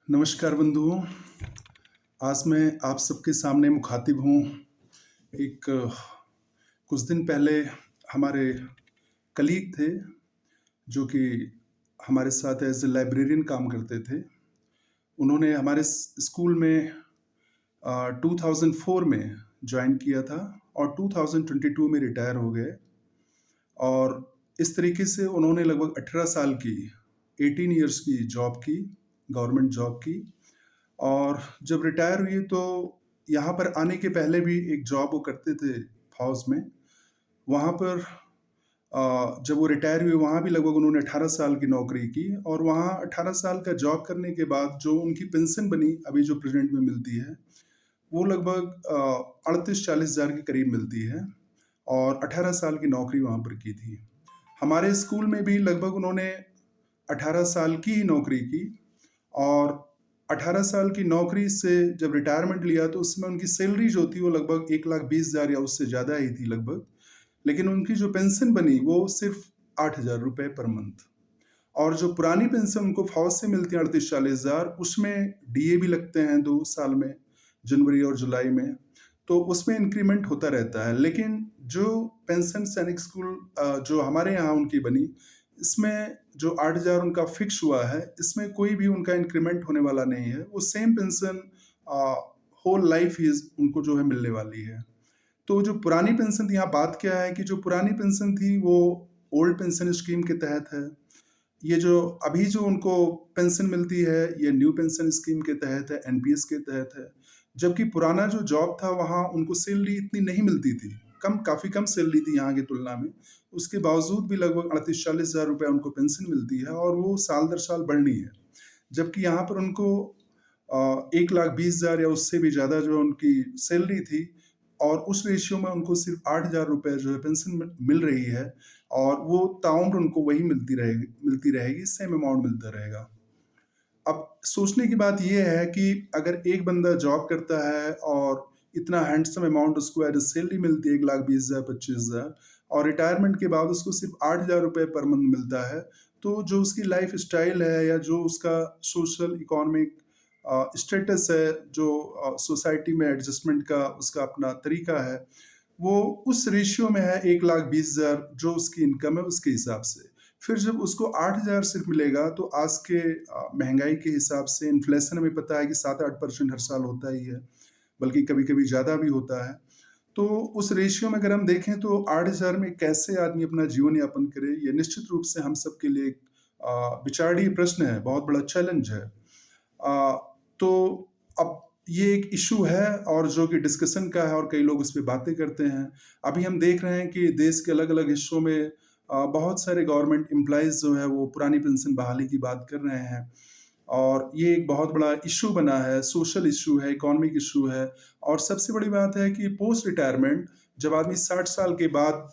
नमस्कार बंधुओं, आज मैं आप सबके सामने मुखातिब हूँ। एक कुछ दिन पहले हमारे कलीग थे, जो कि हमारे साथ एज़ अ लाइब्रेरियन काम करते थे। उन्होंने हमारे स्कूल में 2004 में जॉइन किया था और 2022 में रिटायर हो गए। और इस तरीके से उन्होंने लगभग 18 साल की, 18 इयर्स की जॉब की, गवर्नमेंट जॉब की। और जब रिटायर हुए तो यहाँ पर आने के पहले भी एक जॉब वो करते थे फौज में। वहाँ पर जब वो रिटायर हुए वहाँ भी लगभग उन्होंने 18 साल की नौकरी की और वहाँ 18 साल का जॉब करने के बाद जो उनकी पेंशन बनी अभी जो प्रेज़ेंट में मिलती है, वो लगभग 38-40 हज़ार के करीब मिलती है और 18 साल की नौकरी वहाँ पर की थी। हमारे स्कूल में भी लगभग उन्होंने 18 साल की ही नौकरी की और 18 साल की नौकरी से जब रिटायरमेंट लिया तो उसमें उनकी सैलरी जो थी वो लगभग 1,20,000 या उससे ज़्यादा ही थी लगभग। लेकिन उनकी जो पेंशन बनी वो सिर्फ़ ₹8,000 पर मंथ। और जो पुरानी पेंशन उनको फ़ौज से मिलती है 38-40 हज़ार, उसमें डीए भी लगते हैं 2 साल में, जनवरी और जुलाई में, तो उसमें इंक्रीमेंट होता रहता है। लेकिन जो पेंशन सैनिक स्कूल जो हमारे यहाँ उनकी बनी, इसमें जो 8,000 उनका फ़िक्स हुआ है, इसमें कोई भी उनका इंक्रीमेंट होने वाला नहीं है। वो same pension whole life is उनको जो है मिलने वाली है। तो जो पुरानी पेंशन थी, यहाँ बात क्या है कि जो पुरानी पेंशन थी वो ओल्ड पेंशन स्कीम के तहत है। ये जो अभी जो उनको पेंशन मिलती है, ये न्यू पेंशन स्कीम के तहत है, एनपीएस के तहत है। जबकि पुराना जो जॉब था वहाँ उनको सैलरी इतनी नहीं मिलती थी, काफ़ी कम सैलरी थी यहाँ की तुलना में। उसके बावजूद भी लगभग 38-40 हज़ार रुपए उनको पेंशन मिलती है और वो साल दर साल बढ़नी है। जबकि यहाँ पर उनको 1,20,000 या उससे भी ज़्यादा जो उनकी सैलरी थी और उस रेशियो में उनको सिर्फ़ 8,000 रुपए जो है पेंशन मिल रही है और वो ताउम्र उनको वही मिलती रहेगी, सेम अमाउंट मिलता रहेगा। अब सोचने की बात ये है कि अगर एक बंदा जॉब करता है और इतना हैंडसम अमाउंट उसको एज़ अ सैलरी मिलती है 1,20,000 25,000 और रिटायरमेंट के बाद उसको सिर्फ़ 8,000 रुपए पर मंथ मिलता है, तो जो उसकी लाइफ़ स्टाइल है या जो उसका सोशल इकोनॉमिक स्टेटस है, जो सोसाइटी में एडजस्टमेंट का उसका अपना तरीका है, वो उस रेशियो में है 1,20,000 जो उसकी इनकम है उसके हिसाब से। फिर जब उसको 8,000 सिर्फ़ मिलेगा तो आज के महँगाई के हिसाब से इन्फ्लेशन हमें पता है कि 7-8% हर साल होता ही है, बल्कि कभी-कभी ज़्यादा भी होता है। तो उस रेशियो में अगर हम देखें तो 8,000 में कैसे आदमी अपना जीवन यापन करे, ये निश्चित रूप से हम सबके लिए एक विचारणीय प्रश्न है, बहुत बड़ा चैलेंज है। तो अब ये एक इश्यू है और जो कि डिस्कशन का है और कई लोग इस पे बातें करते हैं। अभी हम देख रहे हैं कि देश के अलग-अलग हिस्सों में बहुत सारे गवर्नमेंट एम्प्लॉइज़ जो है वो पुरानी पेंशन बहाली की बात कर रहे हैं और ये एक बहुत बड़ा इश्यू बना है, सोशल इश्यू है, इकोनॉमिक इश्यू है और सबसे बड़ी बात है कि पोस्ट रिटायरमेंट जब आदमी 60 साल के बाद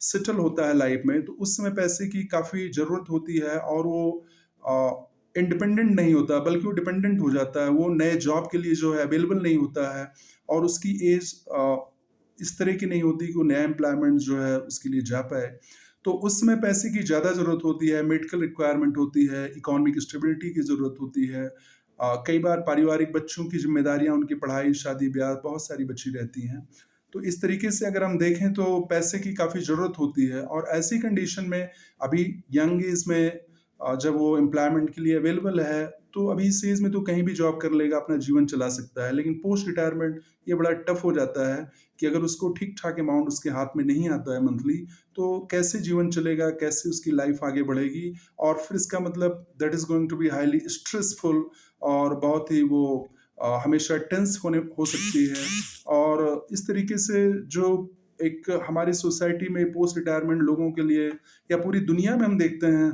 सेटल होता है लाइफ में, तो उस समय पैसे की काफ़ी ज़रूरत होती है और वो इंडिपेंडेंट नहीं होता, बल्कि वो डिपेंडेंट हो जाता है। वो नए जॉब के लिए जो है अवेलेबल नहीं होता है और उसकी एज इस तरह की नहीं होती कि वो नया एम्प्लॉयमेंट जो है उसके लिए जा पाए। तो उस समय पैसे की ज़्यादा ज़रूरत होती है, मेडिकल रिक्वायरमेंट होती है, इकोनॉमिक स्टेबिलिटी की ज़रूरत होती है। कई बार पारिवारिक बच्चों की ज़िम्मेदारियाँ, उनकी पढ़ाई, शादी-ब्याह बहुत सारी बची रहती हैं। तो इस तरीके से अगर हम देखें तो पैसे की काफ़ी ज़रूरत होती है और ऐसी कंडीशन में अभी यंग एज में जब वो एम्प्लॉयमेंट के लिए अवेलेबल है, तो अभी इस एज में तो कहीं भी जॉब कर लेगा, अपना जीवन चला सकता है। लेकिन पोस्ट रिटायरमेंट ये बड़ा टफ़ हो जाता है कि अगर उसको ठीक-ठाक अमाउंट उसके हाथ में नहीं आता है मंथली, तो कैसे जीवन चलेगा, कैसे उसकी लाइफ़ आगे बढ़ेगी और फिर इसका मतलब that is going to be highly stressful और बहुत ही वो हमेशा टेंस हो सकती है। और इस तरीके से जो एक हमारी सोसाइटी में पोस्ट रिटायरमेंट लोगों के लिए या पूरी दुनिया में हम देखते हैं,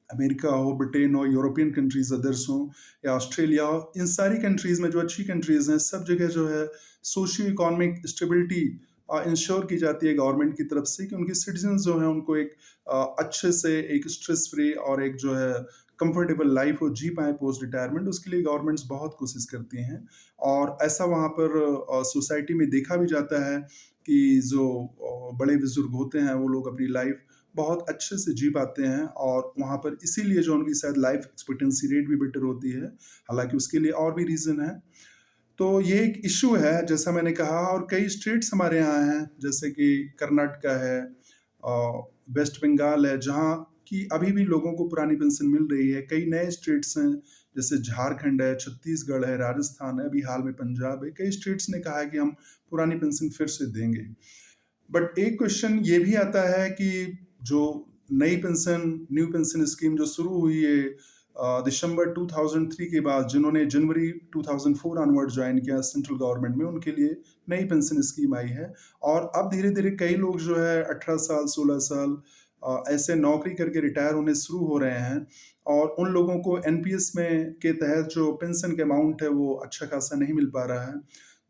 अमेरिका हो, ब्रिटेन हो, यूरोपियन कंट्रीज़ अदर्स हों या ऑस्ट्रेलिया हो, इन सारी कंट्रीज़ में जो अच्छी कंट्रीज़ हैं, सब जगह जो है सोशियो इकोनॉमिक स्टेबिलिटी इंश्योर की जाती है गवर्नमेंट की तरफ से कि उनके सिटीज़न्स जो हैं उनको एक अच्छे से एक स्ट्रेस फ्री और एक जो है कंफर्टेबल लाइफ़ वो जी पाएँ पोस्ट रिटायरमेंट, उसके लिए गवर्नमेंट्स बहुत कोशिश करती हैं। और ऐसा वहाँ पर सोसाइटी में देखा भी जाता है कि जो बड़े बुज़ुर्ग होते हैं, वो लोग अपनी लाइफ़ बहुत अच्छे से जी पाते हैं और वहाँ पर इसीलिए जो उनकी शायद लाइफ एक्सपेक्टेंसी रेट भी बेटर होती है, हालाँकि उसके लिए और भी रीज़न है। तो ये एक इश्यू है जैसा मैंने कहा, और कई स्टेट्स हमारे यहाँ हैं जैसे कि कर्नाटका है, वेस्ट बंगाल है, जहाँ की अभी भी लोगों को पुरानी पेंशन मिल रही है। कई नए स्टेट्स हैं जैसे झारखंड है, छत्तीसगढ़ है, राजस्थान है, अभी हाल में पंजाब है। कई स्टेट्स ने कहा है कि हम पुरानी पेंशन फिर से देंगे। बट एक क्वेश्चन ये भी आता है कि जो न्यू पेंशन स्कीम जो शुरू हुई है दिसंबर 2003 के बाद, जिन्होंने जनवरी 2004 ऑनवर्ड ज्वाइन किया सेंट्रल गवर्नमेंट में, उनके लिए नई पेंशन स्कीम आई है। और अब धीरे धीरे कई लोग जो है 18 साल 16 साल ऐसे नौकरी करके रिटायर होने शुरू हो रहे हैं, और उन लोगों को एनपीएस में के तहत जो पेंशन के अमाउंट है वो अच्छा खासा नहीं मिल पा रहा है।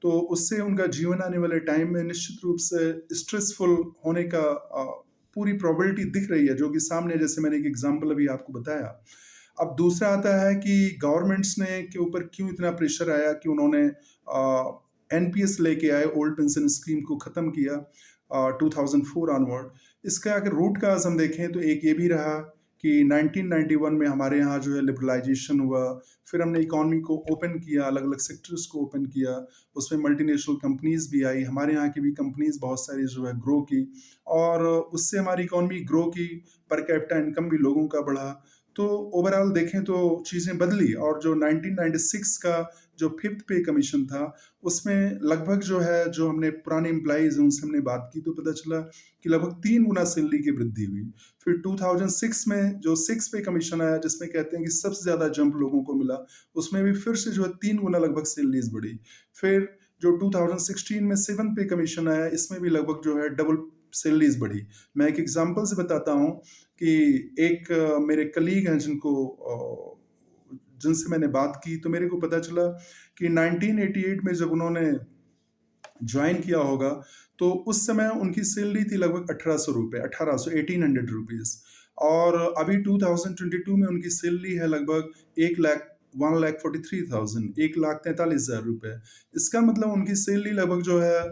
तो उससे उनका जीवन आने वाले टाइम में निश्चित रूप से स्ट्रेसफुल होने का पूरी प्रोबेबिलिटी दिख रही है, जो कि सामने, जैसे मैंने एक एग्जांपल अभी आपको बताया। अब दूसरा आता है कि गवर्नमेंट्स ने के ऊपर क्यों इतना प्रेशर आया कि उन्होंने एनपीएस लेके आए, ओल्ड पेंशन स्कीम को ख़त्म किया 2004 ऑनवर्ड। इसका अगर रूट काज हम देखें तो एक ये भी रहा कि 1991 में हमारे यहाँ जो है लिबरलाइजेशन हुआ, फिर हमने इकॉनमी को ओपन किया, अलग अलग सेक्टर्स को ओपन किया, उसमें मल्टीनेशनल कंपनीज भी आई, हमारे यहाँ की भी कंपनीज बहुत सारी जो है ग्रो की, और उससे हमारी इकॉनमी ग्रो की, पर कैपिटा इनकम भी लोगों का बढ़ा। तो ओवरऑल देखें तो चीज़ें बदली, और जो 1996 का जो फिफ्थ पे कमीशन था, उसमें लगभग जो है, जो हमने पुराने एम्प्लॉइज हैं उनसे हमने बात की तो पता चला कि लगभग 3 गुना सैलरी की वृद्धि हुई। फिर 2006 में जो सिक्स पे कमीशन आया, जिसमें कहते हैं कि सबसे ज़्यादा जंप लोगों को मिला, उसमें भी फिर से जो है 3 गुना लगभग सैलरीज बढ़ी। फिर जो 2016 में सेवन पे कमीशन आया, इसमें भी लगभग जो है डबल सैलरीज बढ़ी। मैं एक एग्जांपल से बताता हूँ कि एक मेरे कलीग हैं जिनसे मैंने बात की, तो मेरे को पता चला कि 1988 में जब उन्होंने ज्वाइन किया होगा, तो उस समय उनकी सैलरी थी लगभग 1800 रुपये, 1800 1800 रुपीज़, और अभी 2022 में उनकी सैलरी है लगभग 1,43,000, 1,43,000 रुपये। इसका मतलब उनकी सैलरी लगभग जो है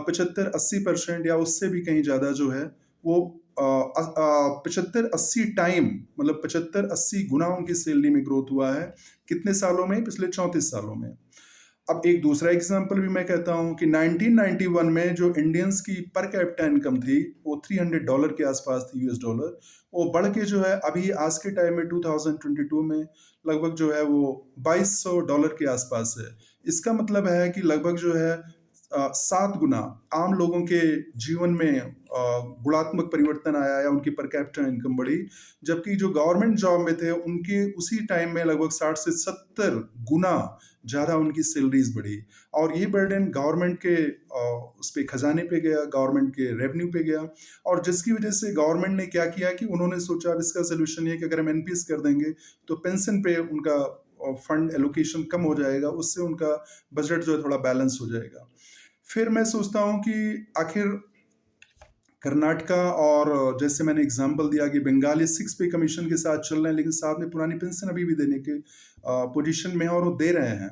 75-80% या उससे भी कहीं ज़्यादा जो है वो 75-80 टाइम, मतलब 75-80 गुना उनकी सैलरी में ग्रोथ हुआ है। कितने सालों में? पिछले 34 सालों में। अब एक दूसरा एग्जांपल भी मैं कहता हूँ कि 1991 में जो इंडियंस की पर कैपिटा इनकम थी, वो $300 के आसपास थी, यूएस डॉलर। वो बढ़ के जो है अभी आज के टाइम में 2022 में लगभग जो है वो $2200 के आसपास है। इसका मतलब है कि लगभग जो है 7 गुना आम लोगों के जीवन में गुणात्मक परिवर्तन आया या उनकी पर कैपिटा इनकम बढ़ी, जबकि जो गवर्नमेंट जॉब में थे उनके उसी टाइम में लगभग 60 से 70 गुना ज़्यादा उनकी सैलरीज बढ़ी। और ये बर्डन गवर्नमेंट के उस पे खजाने पे गया, गवर्नमेंट के रेवेन्यू पे गया, और जिसकी वजह से गवर्नमेंट ने क्या किया कि उन्होंने सोचा अब इसका सोल्यूशन ये कि अगर हम एनपीएस कर देंगे तो पेंशन पे उनका फंड एलोकेशन कम हो जाएगा, उससे उनका बजट जो है थोड़ा बैलेंस हो जाएगा। फिर मैं सोचता हूँ कि आखिर कर्नाटका और जैसे मैंने एग्जांपल दिया कि बंगाल ये 6 पे कमीशन के साथ चल रहे हैं, लेकिन साथ में पुरानी पेंशन अभी भी देने के पोजीशन में है, और वो दे रहे हैं।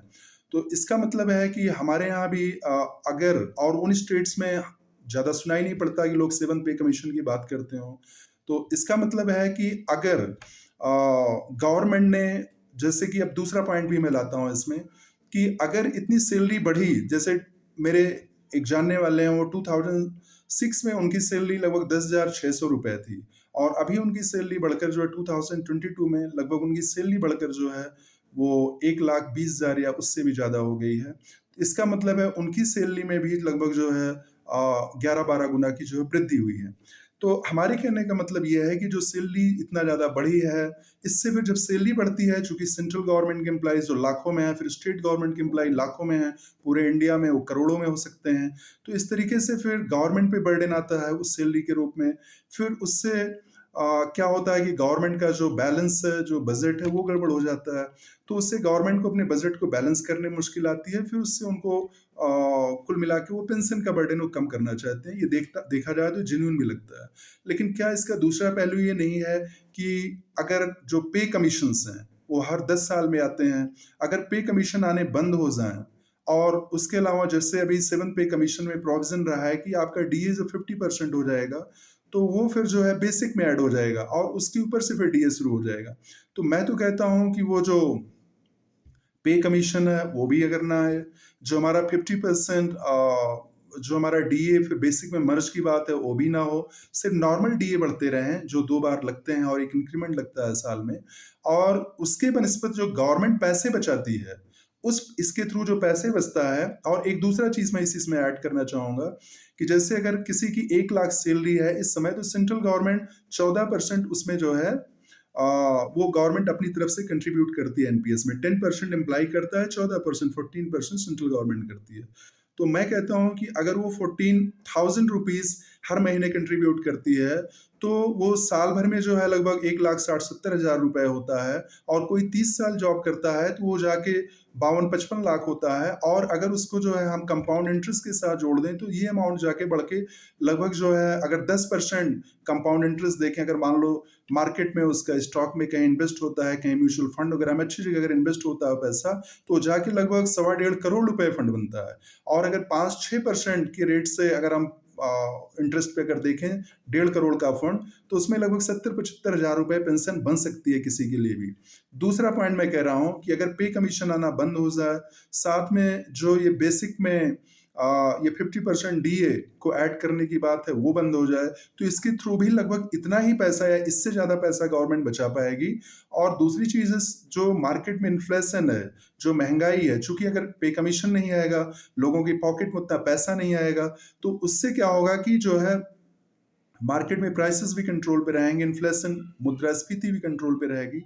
तो इसका मतलब है कि हमारे यहाँ भी अगर, और उन स्टेट्स में ज़्यादा सुनाई नहीं पड़ता कि लोग 7 पे कमीशन की बात करते हो। तो इसका मतलब है कि अगर गवर्नमेंट ने, जैसे कि अब दूसरा पॉइंट भी मैं लाता हूँ इसमें, कि अगर इतनी सैलरी बढ़ी, जैसे मेरे एक जानने वाले हैं, वो 2006 में उनकी सैलरी लगभग 10,600 रुपए थी, और अभी उनकी सैलरी बढ़कर जो है 2022 में लगभग उनकी सैलरी बढ़कर जो है वो 1,20,000 या उससे भी ज़्यादा हो गई है। इसका मतलब है उनकी सैलरी में भी लगभग जो है 11-12 गुना की जो है वृद्धि हुई है। तो हमारे कहने का मतलब ये है कि जो सैलरी इतना ज़्यादा बढ़ी है, इससे फिर जब सैलरी बढ़ती है, चूँकि सेंट्रल गवर्नमेंट के एम्प्लॉइज़ जो लाखों में हैं, फिर स्टेट गवर्नमेंट के एम्प्लॉई लाखों में हैं, पूरे इंडिया में वो करोड़ों में हो सकते हैं। तो इस तरीके से फिर गवर्नमेंट पे बर्डन आता है उस सैलरी के रूप में। फिर उससे क्या होता है कि गवर्नमेंट का जो बैलेंस है, जो बजट है, वो गड़बड़ हो जाता है। तो उससे गवर्नमेंट को अपने बजट को बैलेंस करने में मुश्किल आती है। फिर उससे उनको कुल मिला के वो पेंशन का बर्डन वो कम करना चाहते हैं। ये देखा जाए तो जेन्युइन भी लगता है। लेकिन क्या इसका दूसरा पहलू ये नहीं है कि अगर जो पे कमीशंस हैं, वो हर 10 साल में आते हैं, अगर पे कमीशन आने बंद हो जाएँ, और उसके अलावा जैसे अभी 7 पे कमीशन में प्रोविज़न रहा है कि आपका डीए जो 50% हो जाएगा, तो वो फिर जो है बेसिक में ऐड हो जाएगा और उसके ऊपर से फिर डीए शुरू हो जाएगा। तो मैं तो कहता हूँ कि वो जो पे कमीशन है वो भी अगर ना आए, जो हमारा 50% जो हमारा डीए फिर बेसिक में मर्ज की बात है वो भी ना हो, सिर्फ नॉर्मल डीए बढ़ते रहें जो 2 बार लगते हैं और एक इंक्रीमेंट लगता है साल में। और उसके बनिस्बत जो गवर्नमेंट पैसे बचाती है, उस इसके थ्रू जो पैसे बचता है। और एक दूसरा चीज़ मैं इस इसमें ऐड करना चाहूँगा कि जैसे अगर किसी की 1 लाख सैलरी है इस समय, तो सेंट्रल गवर्नमेंट 14% उसमें जो है वो गवर्नमेंट अपनी तरफ से कंट्रीब्यूट करती है एनपीएस में। 10% एम्प्लॉय करता है, 14% 14% सेंट्रल गवर्नमेंट करती है। तो मैं कहता हूँ कि अगर वो 14,000 रुपीज़ हर महीने कंट्रीब्यूट करती है, तो वो साल भर में जो है लगभग 1,60,70,000 रुपए होता है। और कोई 30 साल जॉब करता है तो वो जाके 52-55 लाख होता है। और अगर उसको जो है हम कंपाउंड इंटरेस्ट के साथ जोड़ दें तो ये अमाउंट जाके बढ़ के लगभग जो है, अगर 10% कंपाउंड इंटरेस्ट देखें, अगर मान लो मार्केट में उसका स्टॉक में कहीं इन्वेस्ट होता है, कहीं म्यूचुअल फंड वगैरह में अच्छी जगह अगर इन्वेस्ट होता है पैसा, तो जाके लगभग 1.25 करोड़ रुपए फंड बनता है। और अगर 5-6% के रेट से अगर हम इंटरेस्ट पे अगर देखें 1.5 करोड़ का फंड, तो उसमें लगभग 70-75 हजार रुपए पेंशन बन सकती है किसी के लिए भी। दूसरा पॉइंट मैं कह रहा हूं कि अगर पे कमीशन आना बंद हो जाए, साथ में जो ये बेसिक में ये 50% डीए को ऐड करने की बात है वो बंद हो जाए, तो इसके थ्रू भी लगभग इतना ही पैसा या इससे ज्यादा पैसा गवर्नमेंट बचा पाएगी। और दूसरी चीज जो मार्केट में इन्फ्लेशन है, जो महंगाई है, चूंकि अगर पे कमीशन नहीं आएगा, लोगों की पॉकेट में उतना पैसा नहीं आएगा, तो उससे क्या होगा कि जो है मार्केट में प्राइसेस भी कंट्रोल पे रहेंगे, इन्फ्लेशन मुद्रास्फीति भी कंट्रोल पे रहेगी।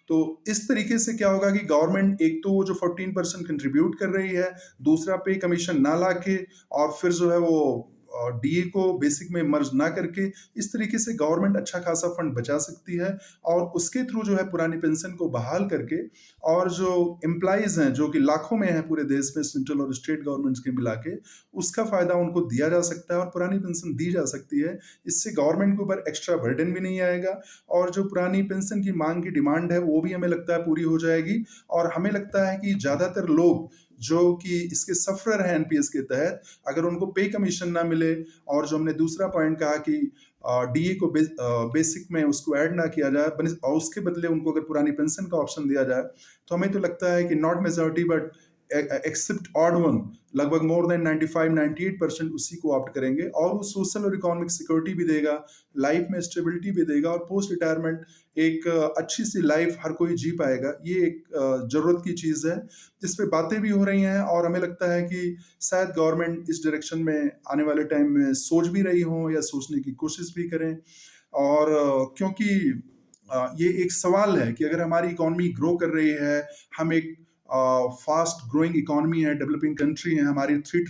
तो इस तरीके से क्या होगा कि गवर्नमेंट एक तो वो जो 14% कंट्रीब्यूट कर रही है, दूसरा पे कमीशन ना लाके, और फिर जो है वो डीए को बेसिक में मर्ज ना करके, इस तरीके से गवर्नमेंट अच्छा खासा फंड बचा सकती है। और उसके थ्रू जो है पुरानी पेंशन को बहाल करके, और जो एम्प्लॉइज हैं जो कि लाखों में हैं पूरे देश में, सेंट्रल और स्टेट गवर्नमेंट्स के मिला के, उसका फायदा उनको दिया जा सकता है और पुरानी पेंशन दी जा सकती है। इससे गवर्नमेंट के ऊपर एक्स्ट्रा बर्डन भी नहीं आएगा, और जो पुरानी पेंशन की मांग की डिमांड है वो भी हमें लगता है पूरी हो जाएगी। और हमें लगता है कि ज्यादातर लोग जो कि इसके सफरर हैं एनपीएस के तहत, अगर उनको पे कमीशन ना मिले, और जो हमने दूसरा पॉइंट कहा कि डीए को बेसिक में उसको ऐड ना किया जाए, और उसके बदले उनको अगर पुरानी पेंशन का ऑप्शन दिया जाए, तो हमें तो लगता है कि not majority but except odd one, लगभग मोर देन 95-98% उसी को ऑप्ट करेंगे। और वो सोशल और इकोनॉमिक सिक्योरिटी भी देगा, लाइफ में स्टेबिलिटी भी देगा, और पोस्ट रिटायरमेंट एक अच्छी सी लाइफ हर कोई जी पाएगा। ये एक जरूरत की चीज है जिस पे बातें भी हो रही हैं, और हमें लगता है कि शायद गवर्नमेंट इस डायरेक्शन में आने वाले टाइम में सोच भी रही हो या सोचने की कोशिश भी करें। और क्योंकि ये एक सवाल है कि अगर हमारी इकोनॉमी ग्रो कर रही है, हम एक फास्ट ग्रोइंग इकोनॉमी है, डेवलपिंग कंट्री है, हमारी $3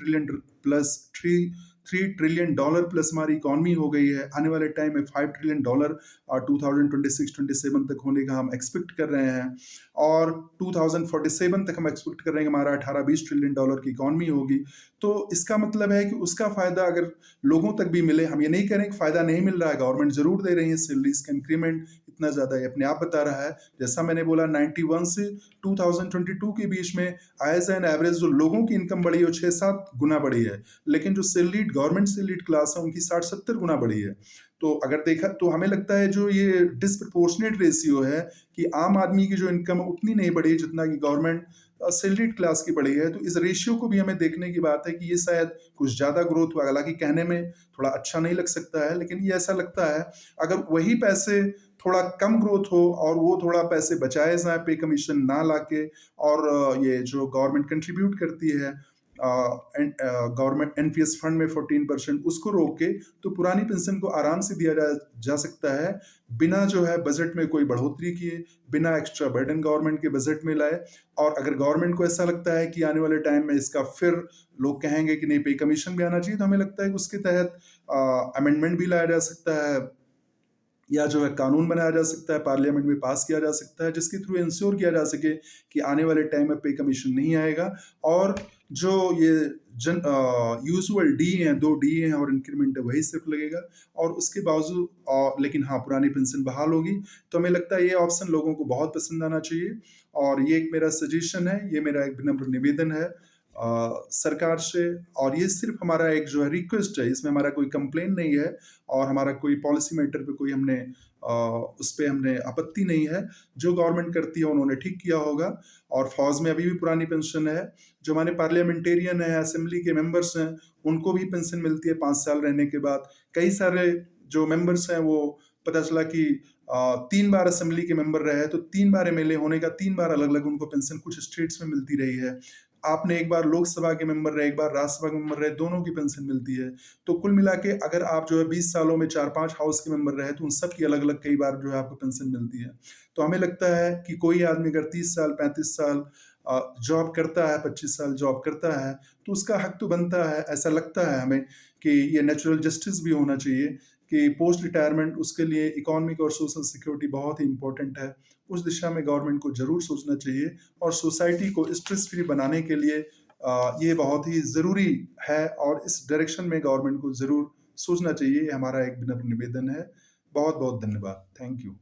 ट्रिलियन प्लस हमारी इकोनॉमी हो गई है, आने वाले टाइम में $5 ट्रिलियन 2026-27 तक होने का हम एक्सपेक्ट कर रहे हैं। और 2047 तक हम एक्सपेक्ट कर रहे हैं कि हमारा $18-20 ट्रिलियन की इकोनॉमी होगी। तो इसका मतलब है कि उसका फायदा अगर लोगों तक भी मिले, हम ये नहीं कह रहे हैं कि फायदा नहीं मिल रहा है, गवर्नमेंट जरूर दे रही है, सैलरीज का इंक्रीमेंट इतना ज्यादा है अपने आप बता रहा है। जैसा मैंने बोला 91 से 2022 के बीच में एज एन एवरेज जो लोगों की इनकम बढ़ी है वो 6-7 गुना बढ़ी है, लेकिन जो सैलरीड गवर्नमेंट सैलरीड क्लास है उनकी 60-70 गुना बढ़ी है। तो अगर देखा तो हमें लगता है जो ये डिसप्रपोर्शनेट रेशियो है कि आम आदमी की जो इनकम है उतनी नहीं बढ़ी जितना कि गवर्नमेंट सैलरीड क्लास की बढ़ी है। तो इस रेशियो को भी हमें देखने की बात है कि ये शायद कुछ ज्यादा ग्रोथ हुआ, हालांकि कहने में थोड़ा अच्छा नहीं लग सकता है, लेकिन ये ऐसा लगता है। अगर वही पैसे थोड़ा कम ग्रोथ हो और वो थोड़ा पैसे बचाए जाए पे कमीशन ना लाके, और ये जो गवर्नमेंट कंट्रीब्यूट करती है गवर्नमेंट एनपीएस फंड में 14%, उसको रोक के, तो पुरानी पेंशन को आराम से दिया जा सकता है, बिना जो है बजट में कोई बढ़ोतरी किए, बिना एक्स्ट्रा बर्डन गवर्नमेंट के बजट में लाए। और अगर गवर्नमेंट को ऐसा लगता है कि आने वाले टाइम में इसका फिर लोग कहेंगे कि नहीं पे कमीशन भी आना चाहिए, तो हमें लगता है कि उसके तहत अमेंडमेंट भी लाया जा सकता है, या जो है कानून बनाया जा सकता है, पार्लियामेंट में पास किया जा सकता है, जिसके थ्रू इंश्योर किया जा सके कि आने वाले टाइम में पे कमीशन नहीं आएगा। और जो ये यूजुअल डी हैं, 2 डी हैं और इंक्रीमेंट है, वही सिर्फ लगेगा। और उसके बावजूद लेकिन हाँ, पुरानी पेंशन बहाल होगी। तो हमें लगता है ये ऑप्शन लोगों को बहुत पसंद आना चाहिए, और ये एक मेरा सजेशन है, ये मेरा एक विनम्र निवेदन है सरकार से। और ये सिर्फ़ हमारा एक जो है रिक्वेस्ट है, इसमें हमारा कोई कंप्लेन नहीं है और हमारा कोई पॉलिसी मैटर पे कोई उस पे हमने आपत्ति नहीं है। जो गवर्नमेंट करती है उन्होंने ठीक किया होगा और फ़ौज में अभी भी पुरानी पेंशन है। जो हमारे पार्लियामेंटेरियन हैं, असेंबली के मेंबर्स हैं, उनको भी पेंशन मिलती है 5 साल रहने के बाद। कई सारे जो मेंबर्स हैं वो पता चला कि 3 बार असेंबली के मेंबर रहे, तो 3 बार एमएलए होने का 3 बार अलग-अलग उनको पेंशन कुछ स्टेट्स में मिलती रही है। आपने एक बार लोकसभा के मेंबर रहे, एक बार राज्यसभा के मेंबर रहे, दोनों की पेंशन मिलती है। तो कुल मिला के अगर आप जो है 20 सालों में 4-5 हाउस के मेंबर रहे, तो उन सब की अलग-अलग कई बार जो है आपको पेंशन मिलती है। तो हमें लगता है कि कोई आदमी अगर 30 साल, 35 साल जॉब करता है, 25 साल जॉब करता है, तो उसका हक तो बनता है। ऐसा लगता है हमें कि ये नेचुरल जस्टिस भी होना चाहिए कि पोस्ट रिटायरमेंट उसके लिए इकोनॉमिक और सोशल सिक्योरिटी बहुत ही इम्पोर्टेंट है। उस दिशा में गवर्नमेंट को ज़रूर सोचना चाहिए और सोसाइटी को स्ट्रेस फ्री बनाने के लिए ये बहुत ही ज़रूरी है और इस डायरेक्शन में गवर्नमेंट को ज़रूर सोचना चाहिए। ये हमारा एक विनम्र निवेदन है। बहुत-बहुत धन्यवाद। Thank you.